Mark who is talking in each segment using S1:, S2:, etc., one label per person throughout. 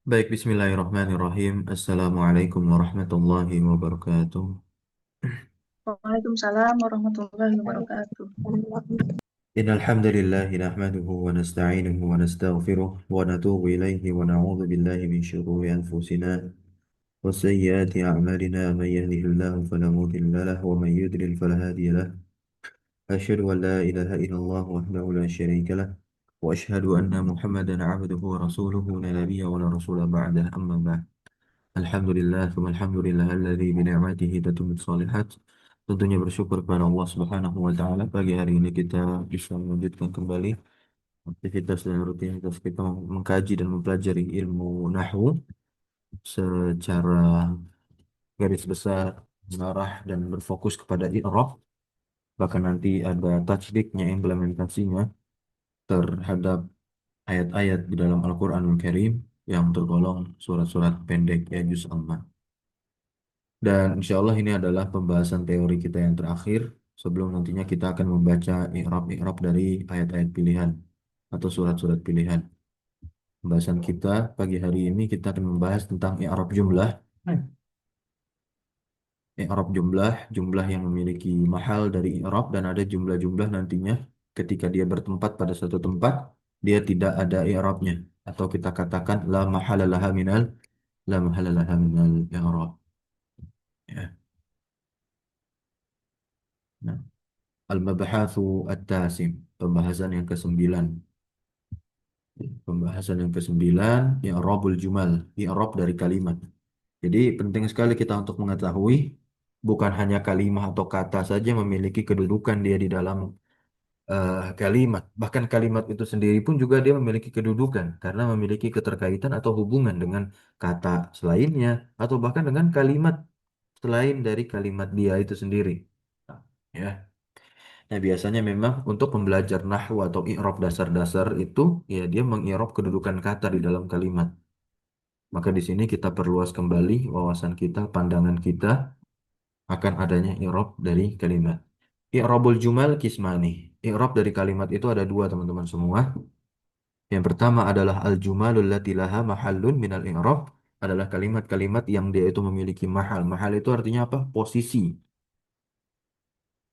S1: Baik, bismillahirrahmanirrahim. Assalamualaikum warahmatullahi wabarakatuh.
S2: Waalaikumsalam warahmatullahi wabarakatuh.
S1: Innal hamdalillah nahmaduhu wa nasta'inuhu wa nastaghfiruh wa natubu ilayhi wa na'udzu billahi min shururi anfusina wa sayyiati a'malina man yahdihillahu fala mudilla lahu wa man yudlil fala hadiya lahu. Asyhadu an la ilaha illallah wahdahu la syarika lah wa asyhadu anna Muhammadan 'abduhu wa rasuluhu la nabiyya wa la rasula ba'dah amma ba'd. Alhamdulillah, thumma alhamdulillah alladzi bi ni'matihi tatimmu shalihat. Tentunya bersyukur kepada Allah Subhanahu wa taala pagi hari ini kita bisa melanjutkan kembali aktivitas dan rutinitas kita mengkaji dan mempelajari ilmu nahwu secara garis besar, mengarah dan berfokus kepada i'rab. Bahkan nanti ada tatbiknya, implementasinya terhadap ayat-ayat di dalam Al-Qur'anul Karim yang tergolong surat-surat pendek ya juz amma. Dan insya Allah ini adalah pembahasan teori kita yang terakhir sebelum nantinya kita akan membaca i'rab dari ayat-ayat pilihan atau surat-surat pilihan. Pembahasan kita pagi hari ini kita akan membahas tentang i'rab jumlah. I'rab jumlah, jumlah yang memiliki mahal dari i'rab dan ada jumlah-jumlah nantinya ketika dia bertempat pada satu tempat dia tidak ada i'rabnya atau kita katakan la mahala laha minal i'rab. Ya. Nah, Al-Mabahathu At-Tasim, pembahasan yang kesembilan. Pembahasan yang kesembilan, i'rabul jumal, i'rab dari kalimat. Jadi penting sekali kita untuk mengetahui bukan hanya kalimat atau kata saja memiliki kedudukan dia di dalam kalimat. Bahkan kalimat itu sendiri pun juga dia memiliki kedudukan karena memiliki keterkaitan atau hubungan dengan kata selainnya atau bahkan dengan kalimat selain dari kalimat dia itu sendiri. Ya. Nah, biasanya memang untuk pembelajar nahwu atau i'rab dasar-dasar itu ya dia mengi'rab kedudukan kata di dalam kalimat. Maka di sini kita perluas kembali wawasan kita, pandangan kita akan adanya i'rab dari kalimat. I'rabul jumal kismani. I'rab dari kalimat itu ada dua teman-teman semua. Yang pertama adalah al-jumalul lati laha mahallun minal i'rab, adalah kalimat-kalimat yang dia itu memiliki mahal. Mahal itu artinya apa? Posisi.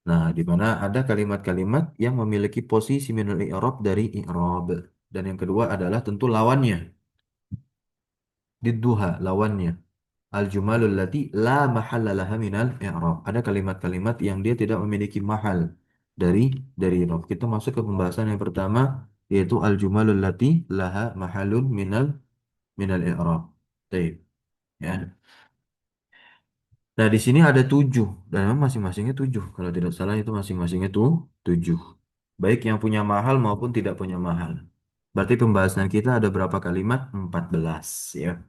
S1: Nah, di mana ada kalimat-kalimat yang memiliki posisi minul i'rab dari i'rab. Dan yang kedua adalah tentu lawannya, didduha, lawannya. Al-jumalul lati la mahalla laha minal i'rab. Ada kalimat-kalimat yang dia tidak memiliki mahal dari i'rab. Kita masuk ke pembahasan yang pertama yaitu al-jumalul lati laha mahalun minal i'rab. Baik, ya. Nah, di sini ada tujuh dan memang masing-masingnya tujuh. Kalau tidak salah itu masing-masingnya tuh tujuh. Baik yang punya mahal maupun tidak punya mahal. Berarti pembahasan kita ada berapa kalimat? 14 ya.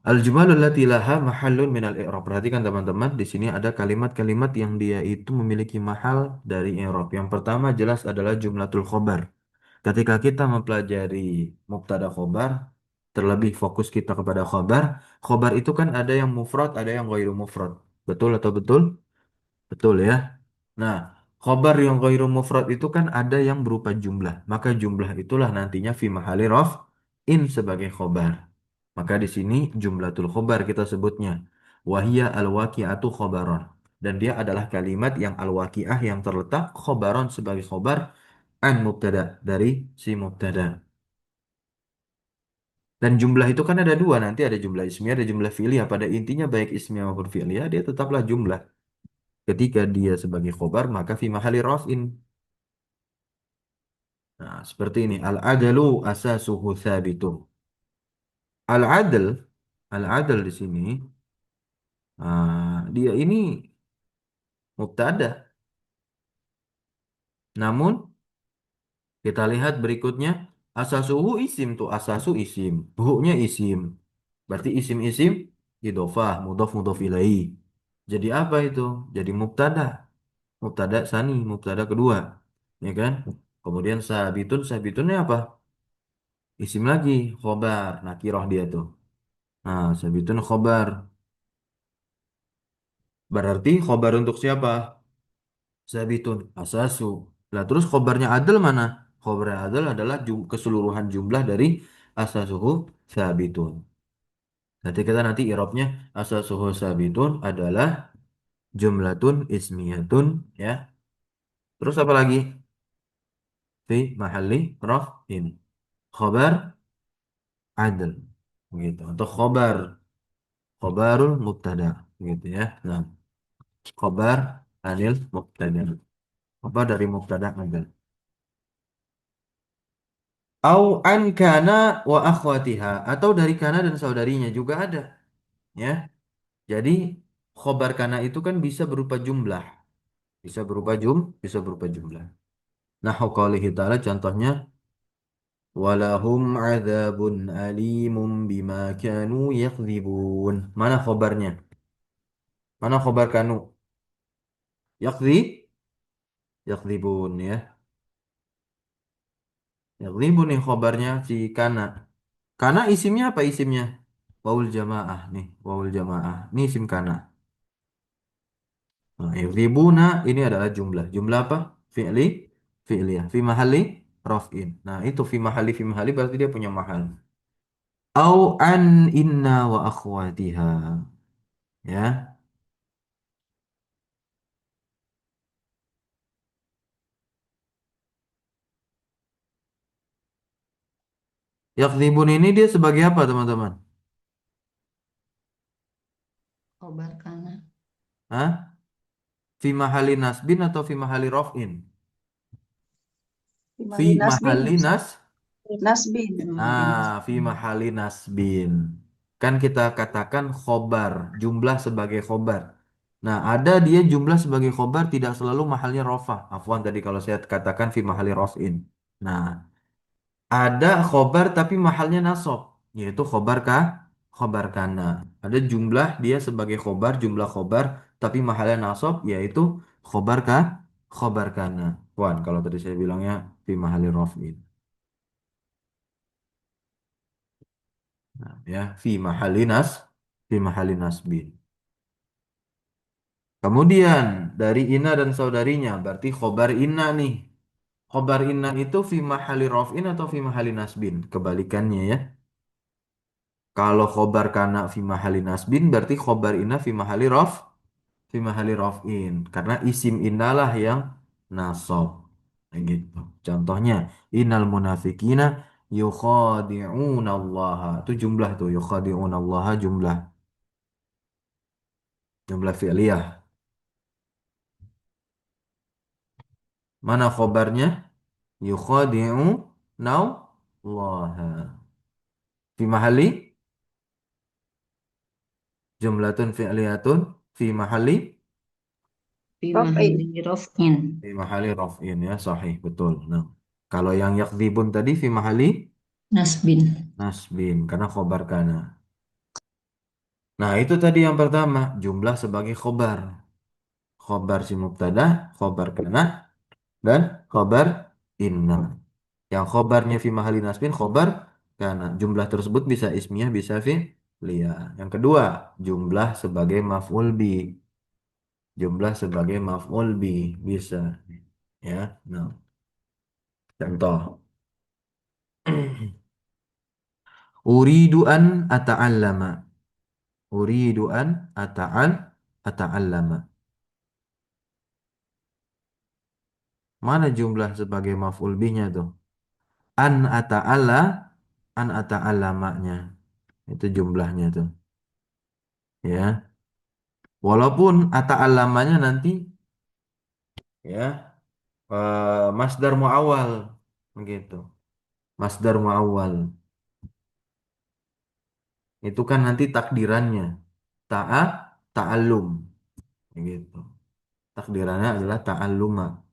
S1: Al-jumalul lati laha mahallun minal i'rab. Perhatikan teman-teman, di sini ada kalimat-kalimat yang dia itu memiliki mahal dari i'rab. Yang pertama jelas adalah jumlatul khobar. Ketika kita mempelajari mubtada khobar, terlebih fokus kita kepada khobar, khobar itu kan ada yang mufrad, ada yang ghairu mufrad. Betul atau betul? Betul ya. Nah, khobar yang ghairu mufrad itu kan ada yang berupa jumlah. Maka jumlah itulah nantinya fi mahali in sebagai khobar. Maka di sini jumlatul khobar kita sebutnya. Wahia al-waqi'atu khobaron. Dan dia adalah kalimat yang al-waqi'ah yang terletak khobaron sebagai khobar an mubtada dari si mubtada. Dan jumlah itu kan ada dua, nanti ada jumlah ismiyah, ada jumlah fi'liyah. Pada intinya baik ismiyah maupun fi'liyah, dia tetaplah jumlah. Ketika dia sebagai khobar, maka fi mahali raf'in. Nah, seperti ini. Al-adalu asasuhu thabitun. Al-adl, al-adl di sini, dia ini mubtada. Namun, kita lihat berikutnya, asasuhu isim tuh, asasu isim. Hu-nya isim. Berarti isim-isim, idofah, mudof, mudof ilaih. Jadi apa itu? Jadi mubtada. Mubtada sani, mubtada kedua. Ya kan? Kemudian sabitun, sabitunnya apa? Isim lagi, khobar. Nakiroh dia tuh. Nah, sabitun khobar. Berarti khobar untuk siapa? Sabitun, asasu. Lah terus khobarnya adil mana? Khobarnya adil adalah keseluruhan jumlah dari asasuhu sabitun. Nanti kita nanti irobnya asasuhu sabitun adalah jumlatun ismiyatun ya. Terus apa lagi? Fi mahalli raf'in. Khobar adl gitu atau khobarul mubtada gitu ya. Nah, khobar anil mubtada. Khobar dari mubtada adl. Au an kana wa akhwatiha atau dari kana dan saudarinya juga ada ya. Jadi khobar kana itu kan bisa berupa jumlah, bisa berupa jumlah. Nah, qaulihi ta'ala contohnya walahum adzabun alimun bima kanu yakdzibun. Mana khobarnya? Mana khobar kanu? Yakdzi, yakdzibun ya. Yakdzibun nih khobarnya si kana. Kana isimnya apa isimnya? Waul jamaah nih, waul jamaah. Ini isim kana. Nah, yakdzibuna ini adalah jumlah. Jumlah apa? Fi'li, fi'liyah. Fi mahalli raf'in. Nah, itu fi mahalli berarti dia punya mahal. Au an inna wa akhwatiha. Ya. Yakdzibun ini dia sebagai apa, teman-teman?
S2: Khobar kana.
S1: Hah? Fi mahalli nasbin atau fi mahalli raf'in? Fi
S2: Imali nasbin.
S1: mahalli nas
S2: Nasbin.
S1: fi mahalli nasbin. Kan kita katakan khobar, jumlah sebagai khobar. Nah, ada dia jumlah sebagai khobar tidak selalu mahalnya rofa. Afwan tadi kalau saya katakan fi mahalli raf'in. Nah, ada khobar tapi mahalnya nasob, yaitu khobar kah? Khobar kana. Ada jumlah dia sebagai khobar, jumlah khobar tapi mahalnya nasob, yaitu khobar kah? Khobar kana. Wan, kalau tadi saya bilangnya fi mahali raf'in. Nah, ya, fi mahali nasbin. Kemudian dari ina dan saudarinya, berarti khobar inna nih. Khobar inna itu fi mahali raf'in atau fi mahali nasbin? Kebalikannya ya. Kalau khobar kana fi mahali nasbin berarti khobar inna fi mahali raf'in karena isim innalah yang nasab. Nah, gitu. Contohnya innal munafikina yukhadi'una Allah. Itu jumlah tuh yukhadi'una Allah jumlah fi'liyah. Mana khobarnya? Yukhadi'u nau Allah. Fi mahali jumlatun fi'liyatun fi mahali
S3: Fi
S2: Raf'in.
S3: mahalli raf'in
S1: fi mahali raf'in ya sahih betul. Nah, kalau yang yakdzibun tadi fi mahali
S3: nasbin.
S1: nasbin karena khobar kana. Nah, itu tadi yang pertama, jumlah sebagai khobar. Khobar si mubtada, khobar kana dan khobar inna. Yang khobarnya fi mahali nasbin khobar kana. Jumlah tersebut bisa ismiyah, bisa fi'liyah. Yang kedua, jumlah sebagai maf'ul bi. Jumlah sebagai maf'ul bi bisa ya. Nah, contoh uridu an ata'allama. Uridu an ata'allama. Mana jumlah sebagai maf'ul bihnya tuh? An ata'alla, an ata'allamanya. Itu jumlahnya tuh. Ya. Walaupun ata'allamanya nanti ya masdar muawwal begitu. Masdar muawwal. Itu kan nanti takdirannya. Ta'a ta'allum gitu. Takdirannya adalah ta'alluma.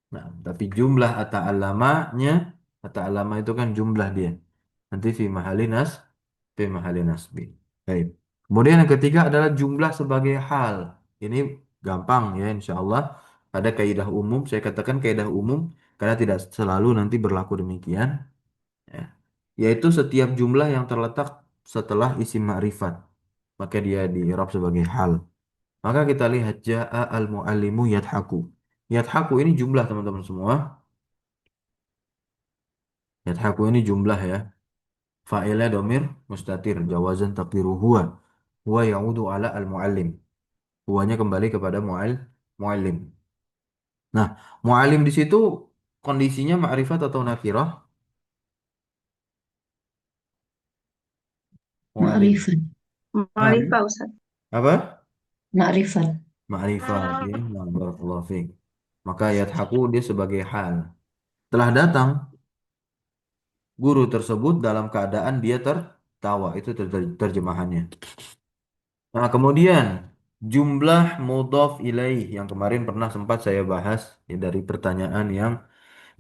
S1: Nah, tapi jumlah ata'allamanya, ata'allama itu kan jumlah dia. Nanti fi mahali nasbi. Baik. Kemudian yang ketiga adalah jumlah sebagai hal. Ini gampang ya, insya Allah. Ada kaidah umum, saya katakan kaidah umum karena tidak selalu nanti berlaku demikian. Ya. Yaitu setiap jumlah yang terletak setelah isim ma'rifat, maka dia di i'rab sebagai hal. Maka kita lihat ja'a al-muallimu yadhaku. Yadhaku ini jumlah teman-teman semua. Yadhaku ini jumlah ya. Fa'ilnya domir mustatir. Jawazan takdiru huwa. Huwa ya'udu ala al-muallim. Huwanya kembali kepada muallim. Nah, muallim di situ kondisinya ma'rifat atau nakirah? Muallim.
S3: Ma'rifat.
S1: Hah?
S2: Ma'rifah Ustaz.
S1: Apa?
S3: Ma'rifat.
S1: Ma'rifat. Ya, nah, barakallahu fiik. Maka yadhaku dia sebagai hal. Telah datang guru tersebut dalam keadaan dia tertawa. Itu terjemahannya. Nah, kemudian jumlah mudhaf ilaih yang kemarin pernah sempat saya bahas ya, dari pertanyaan yang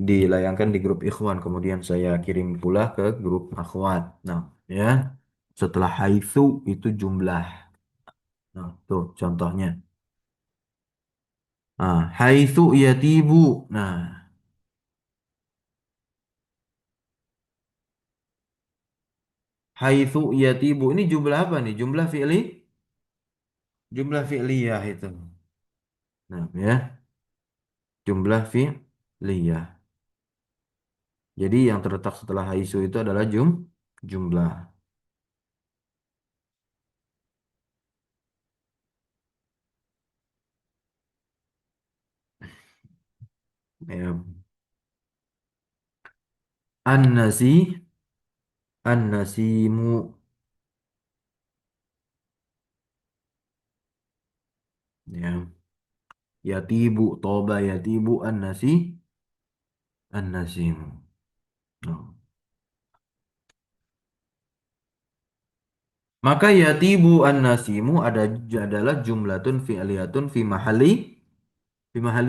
S1: dilayangkan di grup ikhwan. Kemudian saya kirim pula ke grup akhwat. Nah, ya. Setelah haitsu itu jumlah. Nah, tuh contohnya. Nah, haitsu yatibu. Nah, haitsu yatibu ini jumlah apa nih? Jumlah fi'li? Jumlah fi'liyah itu. Nah, ya, jumlah fi'liyah. Jadi yang terletak setelah haitsu itu adalah jumlah. Ya. An-nasi, an-nasimu. Ya. Yatibu, toba yatibu, an-nasi, an-nasimu. Nah. Maka yatibu an-nasimu adalah jumlatun fi'liyatun fi mahalli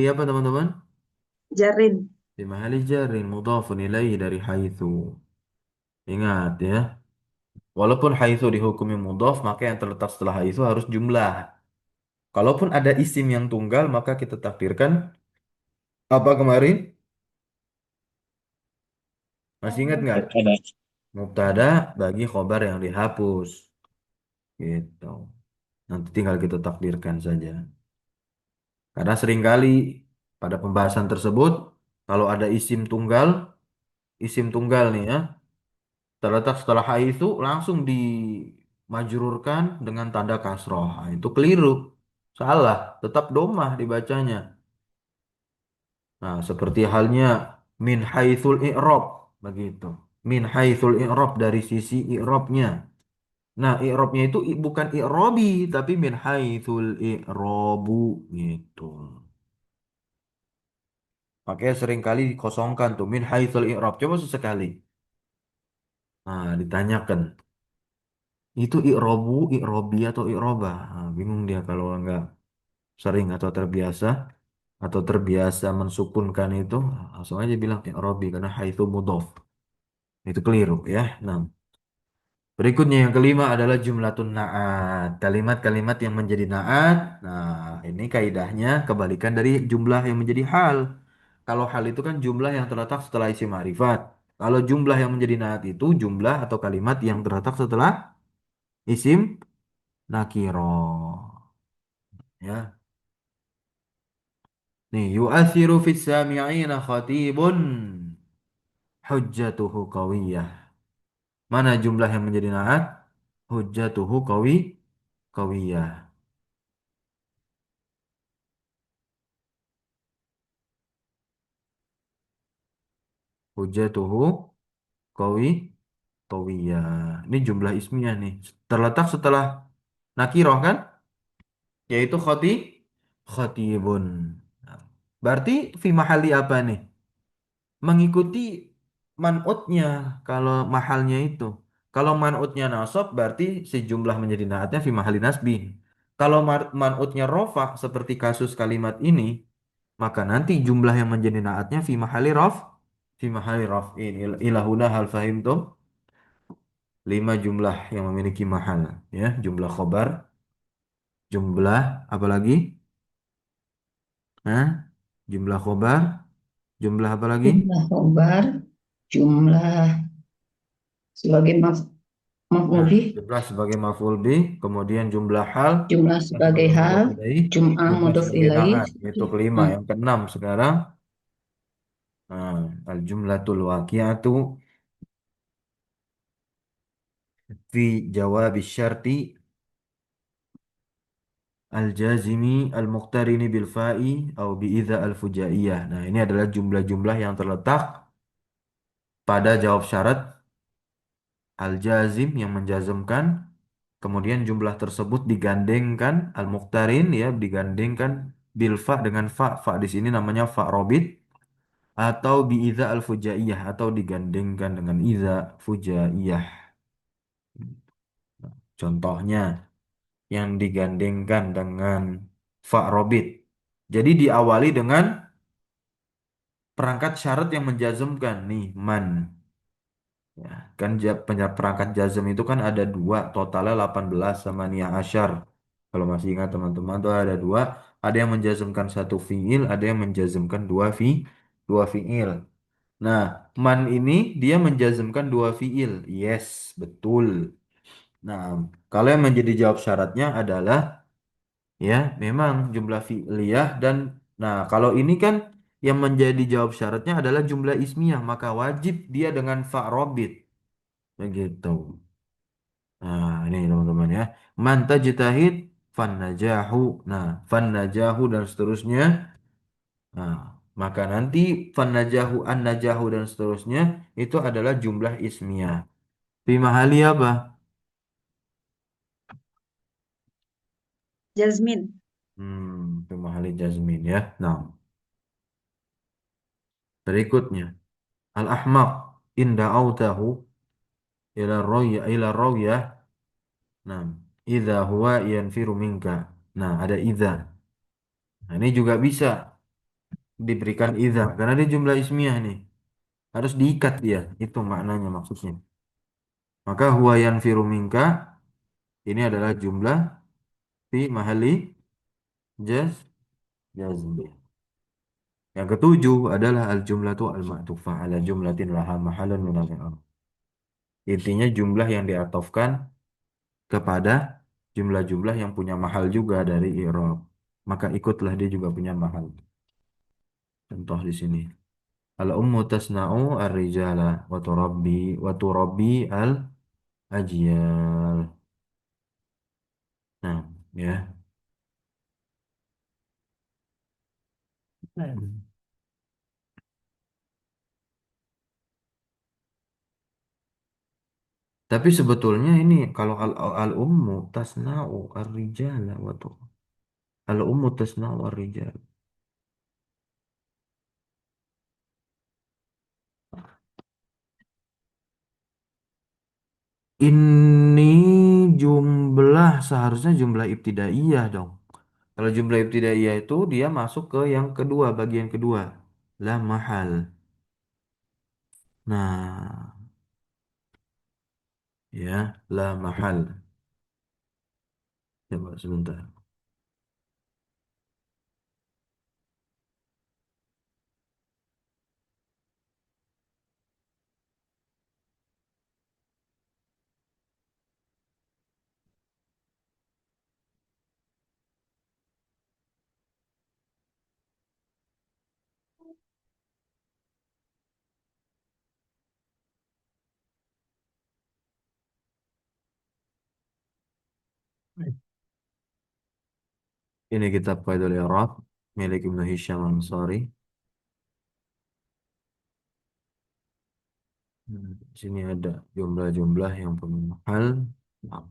S1: apa teman-teman?
S2: Jarin.
S1: Fi mahalli jarin mudhafun ilaihi dari haitsu. Ingat ya. Walaupun haitsu dihukumi mudhaf, maka yang terletak setelah haitsu harus jumlah. Kalaupun ada isim yang tunggal, maka kita takdirkan apa kemarin? Masih ingat nggak?
S3: Ada.
S1: Mubtada bagi khobar yang dihapus. Gitu. Nanti tinggal kita takdirkan saja. Karena seringkali pada pembahasan tersebut, kalau ada isim tunggal nih ya, terletak setelah ha itu langsung dimajrurkan dengan tanda kasroh. Nah, itu keliru. Salah, tetap domah dibacanya. Nah, seperti halnya min haitsul i'rab begitu. Min haitsul i'rab dari sisi i'rabnya. Nah, i'rabnya itu bukan i'rabi tapi min haitsul i'rabu gitu. Makanya seringkali dikosongkan tuh min haitsul i'rab. Coba sesekali. Nah, ditanyakan itu i'rabu, i'rabi atau i'roba. Nah, bingung dia kalau nggak sering atau terbiasa mensukunkan itu langsung aja bilang i'rabi karena haitsu mudhaf. Itu keliru ya. Nah, berikutnya yang kelima adalah jumlatun na'at. Kalimat-kalimat yang menjadi na'at. Nah, ini kaidahnya kebalikan dari jumlah yang menjadi hal. Kalau hal itu kan jumlah yang terletak setelah isim ma'rifat. Kalau jumlah yang menjadi na'at itu jumlah atau kalimat yang terletak setelah isim nakiro. Ya. Nih, yu'athiru fis sami'ina khatibun hujjatuhu qawiyah. Mana jumlah yang menjadi na'at? Hujjatuhu qawiyah. Hujjatuhu qawi qawiyah. Ini jumlah ismiyah nih. Terletak setelah nakiroh kan? Yaitu khatibun. Nah, berarti fi mahali apa nih? Mengikuti man'utnya kalau mahalnya itu. Kalau man'utnya nasab berarti sejumlah menjadi naatnya fi mahali nasbin. Kalau man'utnya rofa seperti kasus kalimat ini, maka nanti jumlah yang menjadi naatnya fi mahali raf ini ilahuna hal fahim tuh 5 jumlah yang memiliki mahal ya, jumlah khobar, jumlah apa lagi? Hah? Jumlah khobar, jumlah apa lagi?
S3: Jumlah khobar. Jumlah sebagai maf'ul
S1: Nah,
S3: bih.
S1: jumlah sebagai maf'ul bih, kemudian jumlah hal,
S3: Jumlah
S1: jumlah
S3: sebagai
S1: sebagai
S3: hal.
S1: mudhof ilaih,
S3: Jum'ah
S1: jumlah
S3: mudhof
S1: sebagai
S3: ilaih.
S1: na'at. Itu kelima.
S3: Hmm.
S1: Yang keenam sekarang, nah, al-jumlatul waqi'atu, fi jawab syarti al-jazimi al-muqtarini bil fa'i au bi idza al-fujaiyah. Nah, ini adalah jumlah-jumlah yang terletak pada jawab syarat al-jazim yang menjazmkan, kemudian jumlah tersebut digandengkan al-muqtarin ya, digandengkan bil fa dengan fa. Fa di sini namanya fa robit atau bi idza al-fujaiyah atau digandengkan dengan idza fujaiyah. Contohnya yang digandengkan dengan fa robit. Jadi diawali dengan perangkat syarat yang menjazmkan nih man. Ya, kan perangkat jazm itu kan ada dua, totalnya 18 sama niyah asyar. Kalau masih ingat teman-teman tuh ada dua, ada yang menjazmkan satu fiil, ada yang menjazmkan dua fiil. Nah, man ini dia menjazmkan dua fiil. Yes, betul. Nah, kalau yang menjadi jawab syaratnya adalah ya, memang jumlah fi'liyah dan nah, kalau ini kan yang menjadi jawab syaratnya adalah jumlah ismiyah, maka wajib dia dengan fa'robit. Begitu. Nah, ini teman-teman ya. Man tajtahid fan najahu. Nah, fan najahu dan seterusnya. Nah, maka nanti fan najahu, an najahu dan seterusnya itu adalah jumlah ismiyah. Fi mahali apa?
S2: Jazmin.
S1: Fi mahali jazmin ya. Nah, berikutnya al-ahmaq inda autahu ila rawya. Nah, idza huwa yanfiru minka. Nah, ada idza. Nah, ini juga bisa diberikan idza karena dia jumlah ismiyah nih. Harus diikat dia. Itu maknanya maksudnya. Maka huwa yanfiru minka ini adalah jumlah fi mahali jaz jazm. Yang ketujuh adalah al-jumlatu al-ma'tufah ala jumlatin laha mahalun minal i'rab. Intinya jumlah yang diatofkan kepada jumlah-jumlah yang punya mahal juga dari i'rab. Maka ikutlah dia juga punya mahal. Contoh di sini. Al-ummu tasna'u ar-rijala wa turabbi al-ajyal. Nah, ya. Tapi sebetulnya ini kalau al-ummu tasna'u ar-rijala al-ummu tasna'u ar-rijal. Ini jumlah seharusnya jumlah ibtidaiyah dong. Kalau jumlah ibtidaiyah itu dia masuk ke yang kedua, bagian kedua. La mahal. Nah, ya, la mahal. Coba sebentar. Ini kitab Qaidul I'rab milik Ibnu Hisham Ansari. Di sini ada jumlah-jumlah yang punya mahal. Nah,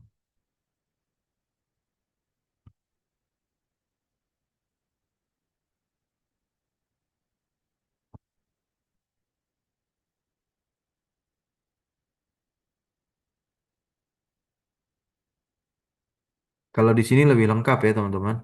S1: kalau di sini lebih lengkap ya teman-teman.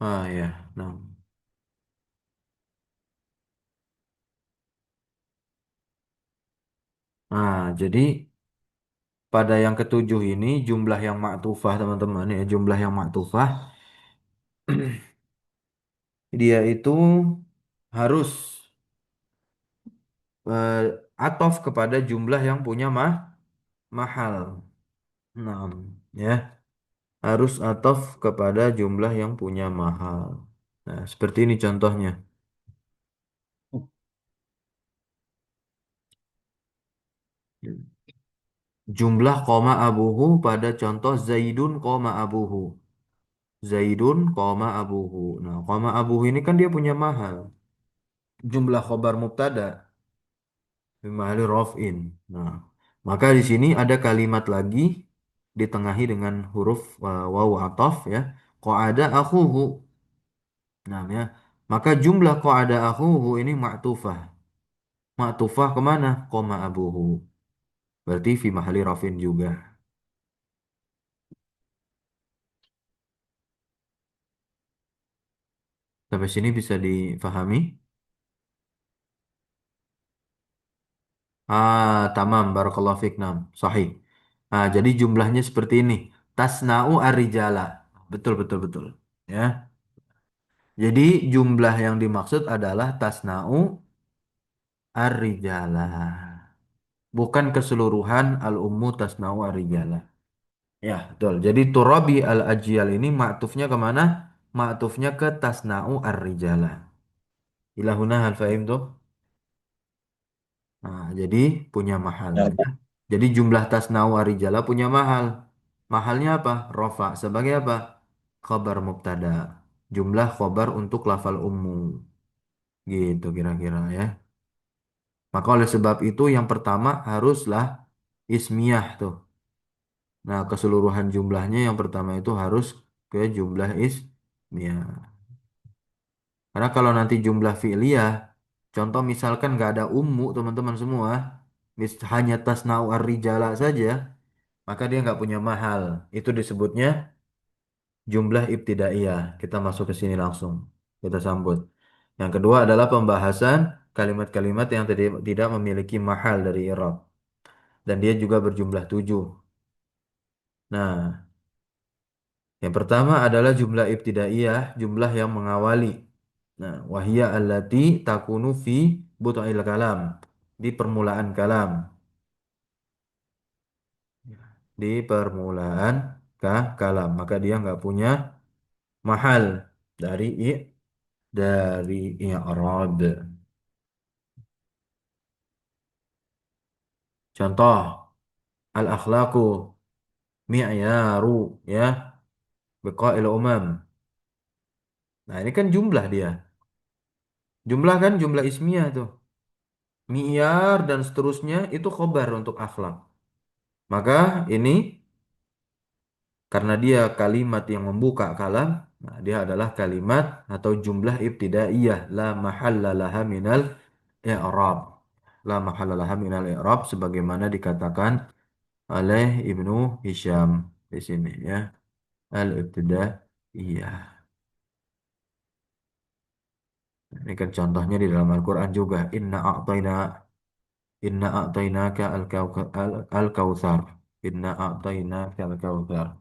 S1: Ah ya, nah. Nah, jadi pada yang ketujuh ini jumlah yang maktufah teman-teman ya, jumlah yang maktufah dia itu harus atof kepada jumlah yang punya mahal. Nah, ya, harus atof kepada jumlah yang punya mahal. Nah, seperti ini contohnya. Jumlah koma abuhu pada contoh Zaidun koma abuhu. Zaidun koma abuhu. Nah, koma abuhu ini kan dia punya mahal. Jumlah khobar mubtada bimahali rof'in. Nah, maka di sini ada kalimat lagi ditengahi dengan huruf wawu ataf ya. Qa'ada akhuhu. Nah, ya. Maka jumlah qa'ada akhuhu ini ma'tufah. Ma'tufah kemana? Koma abuhu. Berarti fi mahali rafin juga. Sampai sini bisa difahami? Tamam, barakallahu fiik, nam. Sahih. Jadi jumlahnya seperti ini. Tasna'u ar-rijala. Betul, betul, betul. Ya. Jadi jumlah yang dimaksud adalah tasna'u ar-rijala. Bukan keseluruhan al-ummu tasna'u ar-rijala. Ya, betul. Jadi turabi al-ajyal ini ma'tufnya kemana? Ma'tufnya ke tasna'u ar-rijala. Ilahuna hal fahim tuh? Jadi punya mahal.
S4: Ya,
S1: Ya. Jadi jumlah tasna'u ar-rijala punya mahal. Mahalnya apa? Rofa. Sebagai apa? Khabar mubtada. Jumlah khobar untuk lafal ummu. Gitu kira-kira ya. Maka oleh sebab itu yang pertama haruslah ismiyah tuh. Nah, keseluruhan jumlahnya yang pertama itu harus ke jumlah ismiyah. Karena kalau nanti jumlah fi'liyah, contoh misalkan nggak ada ummu teman-teman semua, hanya tasna'u ar-rijala saja, maka dia nggak punya mahal. Itu disebutnya jumlah ibtidaiyah. Kita masuk ke sini langsung. Kita sambut. Yang kedua adalah pembahasan kalimat-kalimat yang tidak memiliki mahal dari i'rab. Dan dia juga berjumlah 7. Nah, yang pertama adalah jumlah ibtidaiyah, jumlah yang mengawali. Nah, wahia allati takunu fi but'il kalam, di permulaan kalam. Di permulaan kalam. Maka dia nggak punya mahal dari dari i'rab. Contoh, al-akhlaqu mi'yaru ya, biqail umam. Nah, ini kan jumlah dia. Jumlah kan jumlah ismiyah tuh. Mi'yar dan seterusnya itu khobar untuk akhlak. Maka ini karena dia kalimat yang membuka kalam, nah dia adalah kalimat atau jumlah ibtidaiyah la mahalla laha minal i'rab. La mahalla laha minal i'rab sebagaimana dikatakan oleh Ibnu Hisham di sini ya. Al-ibtidaiyah. Ini kan contohnya di dalam Al-Qur'an juga. Inna a'tainaka al-kautsar. Inna a'tainaka al-kautsar.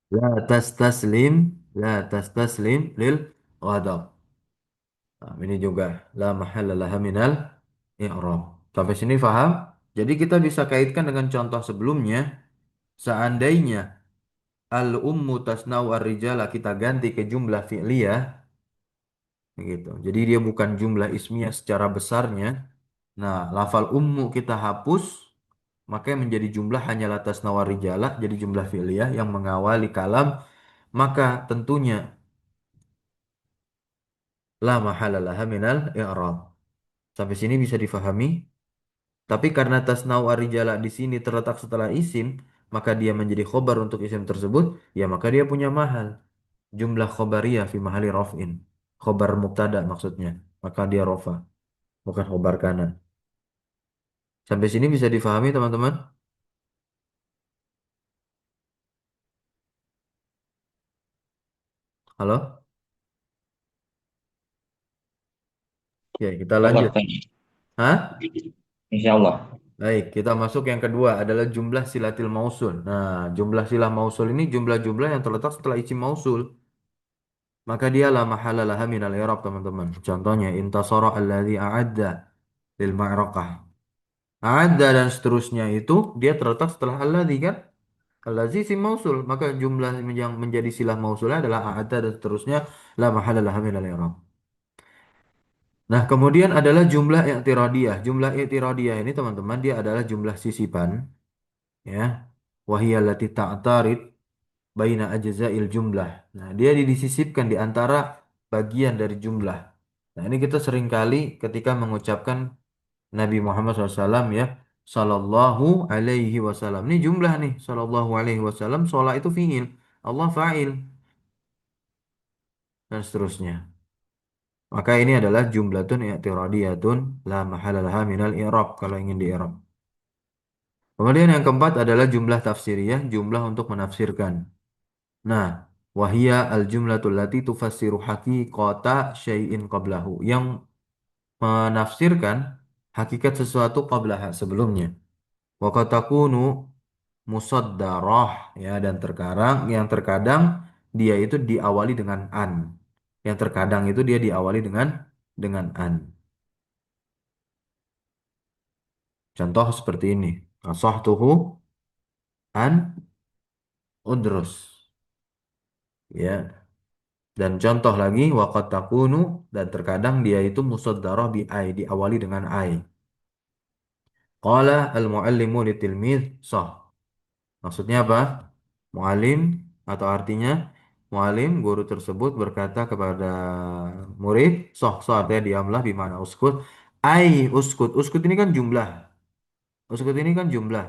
S1: La tastaslim, la tastaslim lil ghadab. Nah, ini juga la mahalla laha minal i'rab. Sampai sini paham? Jadi kita bisa kaitkan dengan contoh sebelumnya. Seandainya al-ummu tasnau ar-rijala kita ganti ke jumlah fi'liyah gitu. Jadi dia bukan jumlah ismiyah secara besarnya. Nah, lafal ummu kita hapus, maka yang menjadi jumlah hanyalah tasnau ar-rijala, jadi jumlah fi'liyah yang mengawali kalam, maka tentunya la mahala laha minal i'rab. Sampai sini bisa difahami? Tapi karena tasnau arijala di sini terletak setelah isim, maka dia menjadi khobar untuk isim tersebut, ya maka dia punya mahal. Jumlah khobariyah fi mahali raf'in. Khobar mubtada maksudnya. Maka dia rofa, bukan khobar kana. Sampai sini bisa difahami teman-teman? Halo? Ya, kita
S4: Allah,
S1: lanjut. Hah?
S4: insya Allah.
S1: Baik, kita masuk yang kedua adalah jumlah silatil mausul. Nah, jumlah silah mausul ini jumlah-jumlah yang terletak setelah isim mausul. Maka dia la mahala laha minal i'rab, teman-teman. Contohnya intasara alladzi a'adda lil ma'raqah. A'adda dan seterusnya itu dia terletak setelah alladzi kan? Alladzi isim mausul, maka jumlah yang menjadi silah mausulnya adalah a'adda dan seterusnya la mahala laha minal i'rab. Nah, kemudian adalah jumlah i'tiradiyah. Jumlah i'tiradiyah ini teman-teman dia adalah jumlah sisipan ya. Wahiyallati ta'tarid baina ajza'il jumlah. Nah, dia disisipkan di antara bagian dari jumlah. Nah, ini kita seringkali ketika mengucapkan Nabi Muhammad SAW ya, Sallallahu alaihi wasallam. Ini jumlah nih, Sallallahu alaihi wasallam. Sholat itu fi'il, Allah fa'il, dan seterusnya. Maka ini adalah jumlatun i'tiradiyatun la mahala laha minal i'rab kalau ingin di i'rab. Kemudian yang keempat adalah jumlah tafsiriyah, jumlah untuk menafsirkan. Nah, wahia al-jumlatul lati tufassiru haqiqata syai'in qablahu. Yang menafsirkan hakikat sesuatu qablaha sebelumnya. Wa qad takunu musaddarah ya, dan terkadang dia itu diawali dengan an. Yang terkadang itu dia diawali dengan an. Contoh seperti ini. Nasahtuhu an udrus. Ya. Dan contoh lagi waqad takunu, dan terkadang dia itu musaddarah bi ai, diawali dengan ai. Qala al-muallimu litilmidz sah. Maksudnya apa? Muallim atau artinya muallim guru tersebut berkata kepada murid, sah sah artinya diamlah bi mana uskut. Ai uskut. Uskut ini kan jumlah. Uskut ini kan jumlah.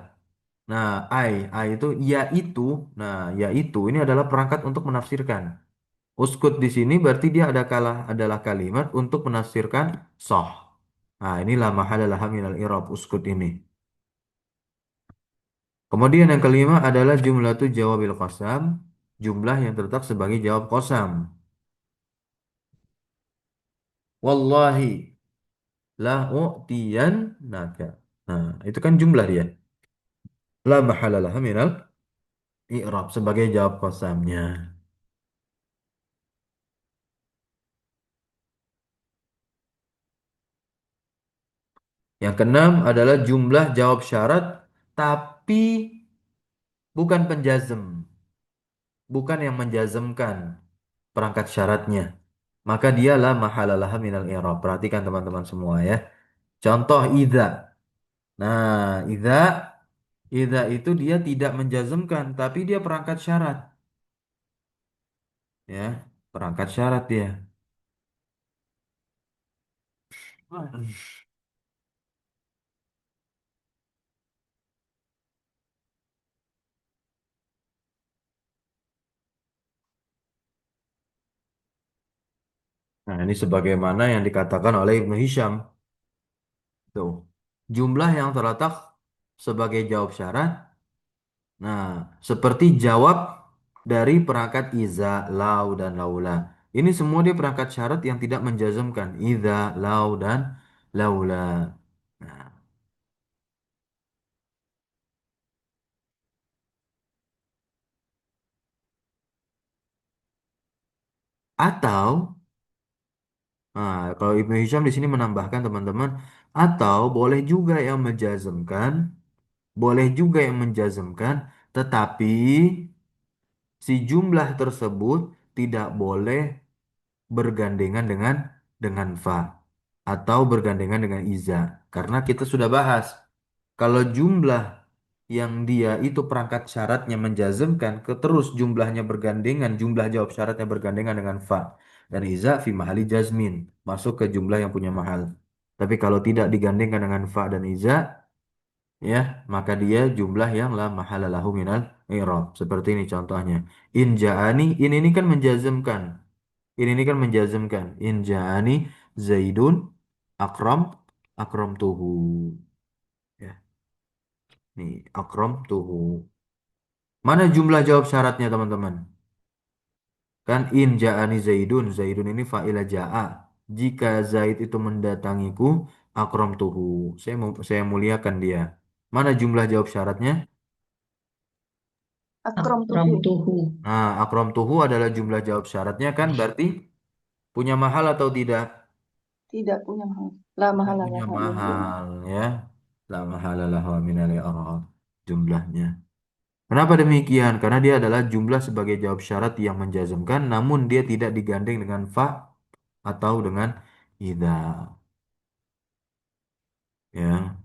S1: Nah, ai itu yaitu. Nah, yaitu ini adalah perangkat untuk menafsirkan. Uskut di sini berarti dia adalah kalimat untuk menafsirkan soh. Nah, inilah mahalalah minal i'rab uskut ini. Kemudian yang kelima adalah jumlah jawabil qasam, jumlah yang terletak sebagai jawab qasam. Wallahi la u'tiyan naka. Nah, itu kan jumlah dia. La mahalalah minal i'rab sebagai jawab qasamnya. Yang keenam adalah jumlah jawab syarat tapi bukan penjazm, bukan yang menjazmkan perangkat syaratnya. Maka dialah mahalalah minal i'rab. Perhatikan teman-teman semua ya. Contoh idza. Nah, idza itu dia tidak menjazmkan tapi dia perangkat syarat ya. Perangkat syarat dia. Nah, ini sebagaimana yang dikatakan oleh Ibnu Hisham. Tuh. Jumlah yang terletak sebagai jawab syarat. Nah, seperti jawab dari perangkat iza, lau, dan laula. Ini semua dia perangkat syarat yang tidak menjazmkan. Iza, lau, dan laula. Nah, atau, kalau Ibnu Hisham di sini menambahkan teman-teman, atau boleh juga yang menjazmkan, boleh juga yang menjazmkan, tetapi si jumlah tersebut tidak boleh bergandengan dengan fa atau bergandengan dengan iza. Karena kita sudah bahas kalau jumlah yang dia itu perangkat syaratnya menjazmkan terus jumlahnya bergandengan, jumlah jawab syaratnya bergandengan dengan fa dan iza fi mahali jazmin, masuk ke jumlah yang punya mahal. Tapi kalau tidak digandengkan dengan fa dan iza ya, maka dia jumlah yang la mahala lahu minal i'rab. Seperti ini contohnya. In ja'ani, ini kan menjazmkan. Ini kan menjazmkan. In ja'ani Zaidun akram akram tuhu. Ya, nih akram tuhu. Mana jumlah jawab syaratnya teman-teman? Kan in ja'ani Zaidun. Zaidun ini fa'ila ja'a. Jika Zaid itu mendatangiku, akram tuhu. Saya muliakan dia. Mana jumlah jawab syaratnya?
S2: Akrom
S3: Ram
S2: tuhu.
S3: tuhu.
S1: Nah, akrom tuhu adalah jumlah jawab syaratnya kan berarti punya mahal atau tidak?
S2: Tidak punya mahal. La
S1: Tidak
S2: mahala
S1: punya
S2: laha min al-i'rab.
S1: mahal ya. La mahala lahu min al-i'rab. Jumlahnya. Kenapa demikian? Karena dia adalah jumlah sebagai jawab syarat yang menjazmkan namun dia tidak digandeng dengan fa atau dengan idza. Ya.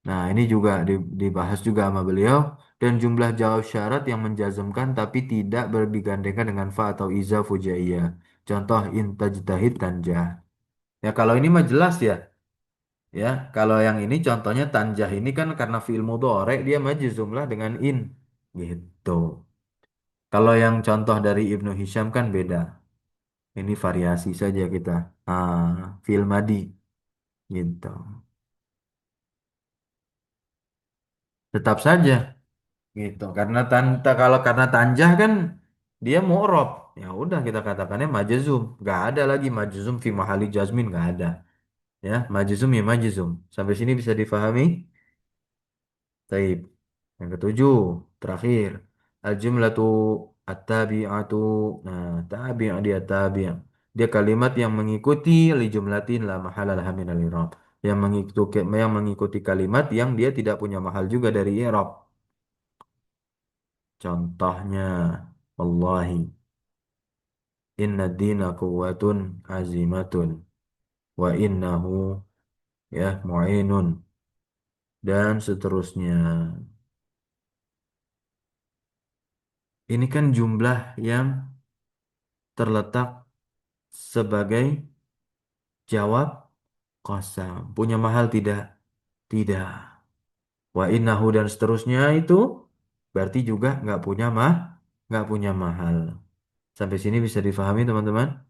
S1: Nah, ini juga dibahas juga sama beliau dan jumlah jawab syarat yang menjazmkan tapi tidak digandengkan dengan fa atau iza fujaiyah. Contoh intajtahid tanjah. Ya kalau ini mah jelas ya. Ya, kalau yang ini contohnya tanjah ini kan karena fi'il mudhari dia majzum lah dengan in gitu. Kalau yang contoh dari Ibnu Hisham kan beda. Ini variasi saja kita. Fi'il madi gitu. Tetap saja gitu. Karena kalau karena tanjah kan dia mu'rab. Ya udah kita katakannya majzum. Gak ada lagi majzum fi mahali jazmin gak ada. Ya, majzum ya majzum. Sampai sini bisa difahami? Taib. Yang ketujuh, terakhir. Al-jumlatu at-tabi'atu. Nah, tabi' dia tabi'. Dia kalimat yang mengikuti li jumlatin la mahala laha minal i'rab. Yang mengikuti kalimat yang dia tidak punya mahal juga dari i'rab. Contohnya, wallahi inna dina quwwatun azimatun wa innahu ya mu'inun dan seterusnya. Ini kan jumlah yang terletak sebagai jawab kosam. Punya mahal tidak? Tidak. Wa innahu dan seterusnya itu berarti juga nggak punya mahal. Sampai sini bisa difahami teman-teman?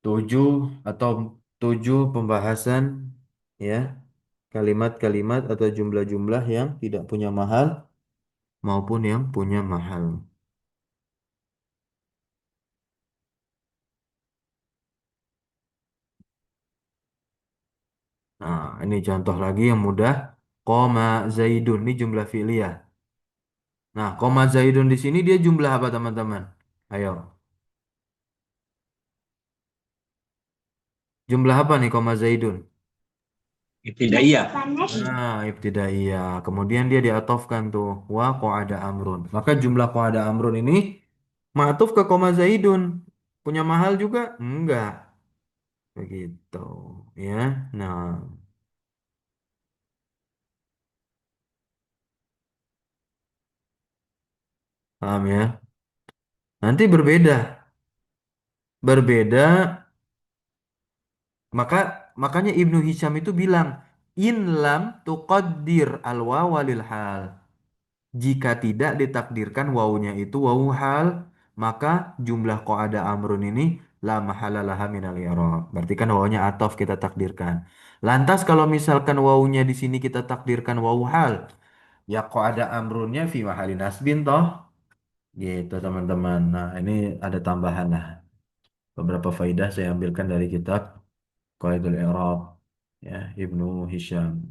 S1: Tujuh atau tujuh pembahasan ya kalimat-kalimat atau jumlah-jumlah yang tidak punya mahal maupun yang punya mahal. Nah, ini contoh lagi yang mudah. Koma Zaidun ini jumlah fi'liyah. Nah, koma Zaidun di sini dia jumlah apa teman-teman? Ayo, jumlah apa nih koma Zaidun?
S4: Ibtidaiyah.
S1: Nah, ibtidaiyah. Kemudian dia diatofkan tuh wa ada amrun. Maka jumlah ada amrun ini ma'tuf ke koma Zaidun. Punya mahal juga? Enggak. Begitu. Ya. Nah, paham ya? Nanti berbeda. Berbeda. Maka makanya Ibnu Hisham itu bilang in lam tuqaddir al wawa lil hal. Jika tidak ditakdirkan wawunya itu wawu hal, maka jumlah ada amrun ini la mahala laha minal i'rab. Berarti kan wawunya atof kita takdirkan. Lantas kalau misalkan wawunya di sini kita takdirkan wawu hal, ya ada amrunnya fi mahali nasbin toh. Gitu teman-teman. Nah, ini ada tambahan lah. Beberapa faidah saya ambilkan dari kitab Qaidul I'rab ya Ibnu Hisham.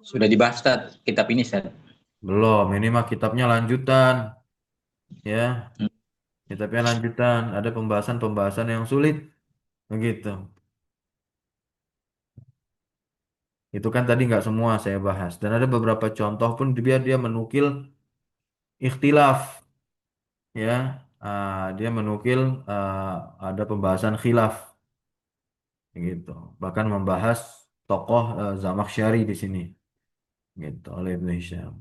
S4: Sudah dibahas Ustaz, kitab ini Ustaz.
S1: Belum, ini mah kitabnya lanjutan ya. Kitabnya lanjutan, ada pembahasan-pembahasan yang sulit begitu. Itu kan tadi nggak semua saya bahas dan ada beberapa contoh pun biar dia menukil ikhtilaf ya. Dia menukil ada pembahasan khilaf gitu. Bahkan membahas tokoh Zamakhsyari di sini gitu oleh Ibnu Hisham.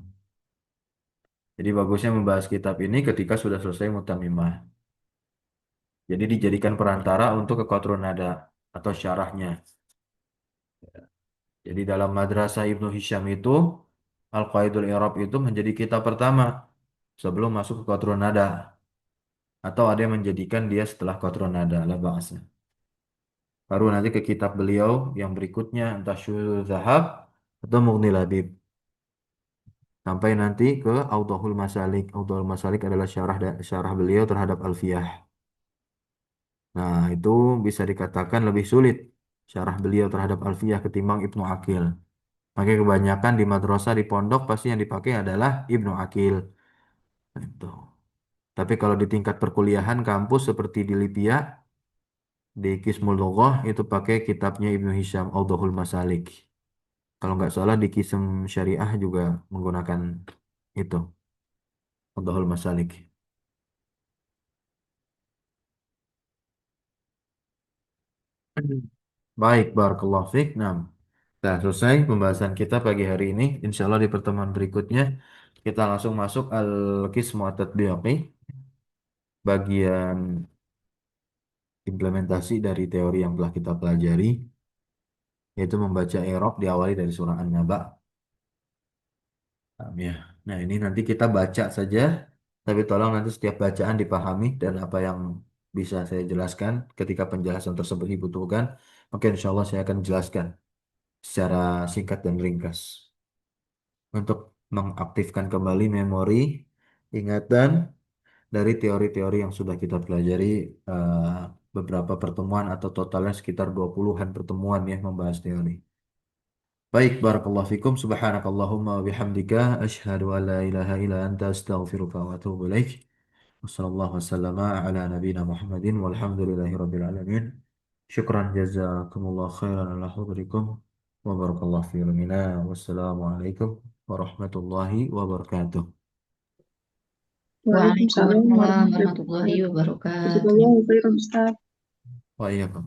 S1: Jadi bagusnya membahas kitab ini ketika sudah selesai mutamimah. Jadi dijadikan perantara untuk ke qatrun nada atau syarahnya. Jadi dalam madrasah Ibnu Hisham itu Al-Qaidul I'rab itu menjadi kitab pertama sebelum masuk ke qatrun nada atau ada yang menjadikan dia setelah qatrun nada lah bahasnya. Baru nanti ke kitab beliau yang berikutnya entah Syuhul Zahab atau Mughni Labib. sampai nanti ke Audhul Masalik. Audhul Masalik adalah syarah beliau terhadap Alfiyah. Nah, itu bisa dikatakan lebih sulit syarah beliau terhadap Alfiyah ketimbang Ibnu Aqil. Makanya kebanyakan di madrasah di pondok pasti yang dipakai adalah Ibnu Aqil. Itu. Tapi kalau di tingkat perkuliahan kampus seperti di Lipia, di Qismul Lughah itu pakai kitabnya Ibnu Hisham Audhul Masalik. Kalau nggak salah di Qism Syariah juga menggunakan itu Audhul Masalik. Baik, barakallahu fiik. Nah, sudah selesai pembahasan kita pagi hari ini. Insya Allah di pertemuan berikutnya kita langsung masuk al-qismu at-tatbiqi, bagian implementasi dari teori yang telah kita pelajari, yaitu membaca i'rab diawali dari surah An-Naba. Paham ya. Nah, ini nanti kita baca saja, tapi tolong nanti setiap bacaan dipahami dan apa yang bisa saya jelaskan ketika penjelasan tersebut dibutuhkan, maka insya Allah saya akan jelaskan secara singkat dan ringkas untuk mengaktifkan kembali memori ingatan dari teori-teori yang sudah kita pelajari eh, beberapa pertemuan atau totalnya sekitar 20-an pertemuan ya membahas teori. Baik, barakallahu fikum. Subhanakallahumma wa bihamdika asyhadu an la ilaha illa anta astaghfiruka wa atubu ilaik. Wassallallahu wasallama ala nabiyyina Muhammadin walhamdulillahi rabbil alamin. Syukran jazakumullah khairan ala hudurikum wa barakallahu fi ilmina. Wassalamualaikum warahmatullahi wabarakatuh.
S2: Waalaikumsalam
S3: Waalaikumsalam
S2: warahmatullahi
S3: warahmatullahi
S2: wabarakatuh.
S3: wabarakatuh.
S2: Jazakallahu khairan, Ustaz.
S1: Wa iyyakum.